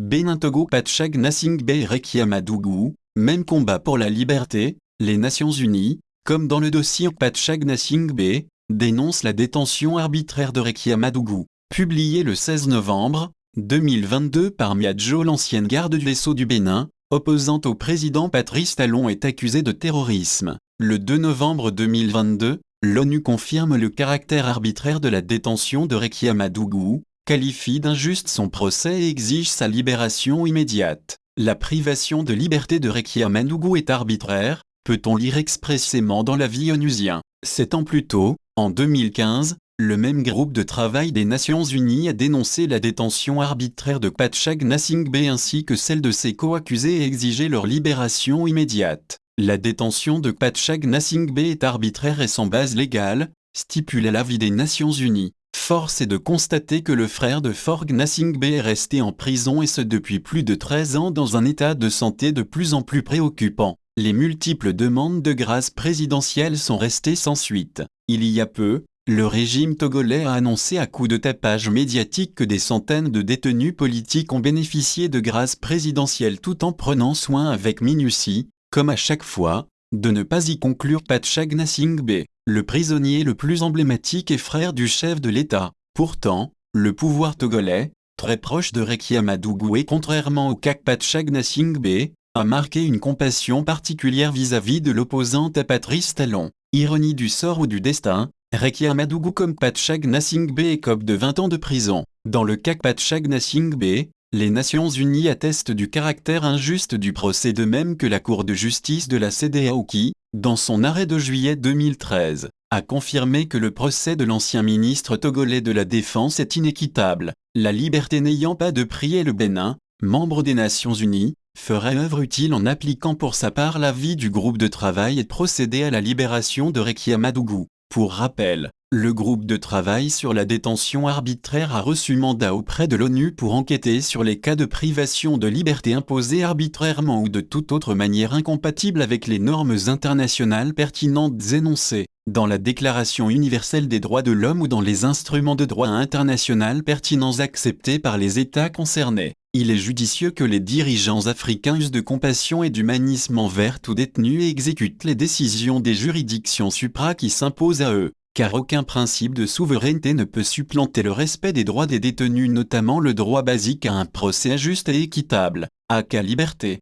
Bénin Togo Patchag Nassingbe Rekia Madougou, même combat pour la liberté, les Nations Unies, comme dans le dossier Patchag Nassingbe, dénoncent la détention arbitraire de Rekia Madougou. Publié le 16 novembre 2022 par Miadjo, l'ancienne garde du vaisseau du Bénin, opposante au président Patrice Talon, est accusée de terrorisme. Le 2 novembre 2022, l'ONU confirme le caractère arbitraire de la détention de Rekia Madougou, qualifie d'injuste son procès et exige sa libération immédiate. La privation de liberté de Rekia Madougou est arbitraire, peut-on lire expressément dans l'avis onusien. 7 ans plus tôt, en 2015, le même groupe de travail des Nations Unies a dénoncé la détention arbitraire de Patchag Nassingbe ainsi que celle de ses co-accusés et exigé leur libération immédiate. La détention de Patchag Nassingbe est arbitraire et sans base légale, stipule l'avis des Nations Unies. Force est de constater que le frère de Forg Nassingbe est resté en prison et ce depuis plus de 13 ans dans un état de santé de plus en plus préoccupant. Les multiples demandes de grâce présidentielle sont restées sans suite. Il y a peu, le régime togolais a annoncé à coups de tapage médiatique que des centaines de détenus politiques ont bénéficié de grâce présidentielle tout en prenant soin avec minutie, comme à chaque fois, de ne pas y conclure Patchag Nassingbe, le prisonnier le plus emblématique et frère du chef de l'État. Pourtant, le pouvoir togolais, très proche de Rekia Madougou et contrairement au cas Patchag Nassingbe, a marqué une compassion particulière vis-à-vis de l'opposante à Patrice Talon. Ironie du sort ou du destin, Rekia Madougou comme Patchag Nassingbe écope de 20 ans de prison. Dans le cas Patchag Nassingbe, les Nations Unies attestent du caractère injuste du procès, de même que la Cour de justice de la CEDEAO qui, dans son arrêt de juillet 2013, a confirmé que le procès de l'ancien ministre togolais de la Défense est inéquitable. La liberté n'ayant pas de prix et le Bénin, membre des Nations Unies, ferait œuvre utile en appliquant pour sa part l'avis du groupe de travail et procéder à la libération de Rekia Madougou. Pour rappel, le groupe de travail sur la détention arbitraire a reçu mandat auprès de l'ONU pour enquêter sur les cas de privation de liberté imposés arbitrairement ou de toute autre manière incompatible avec les normes internationales pertinentes énoncées dans la Déclaration universelle des droits de l'homme ou dans les instruments de droit international pertinents acceptés par les États concernés. Il est judicieux que les dirigeants africains usent de compassion et d'humanisme envers tout détenu et exécutent les décisions des juridictions supra qui s'imposent à eux, car aucun principe de souveraineté ne peut supplanter le respect des droits des détenus, notamment le droit basique à un procès juste et équitable, aka liberté.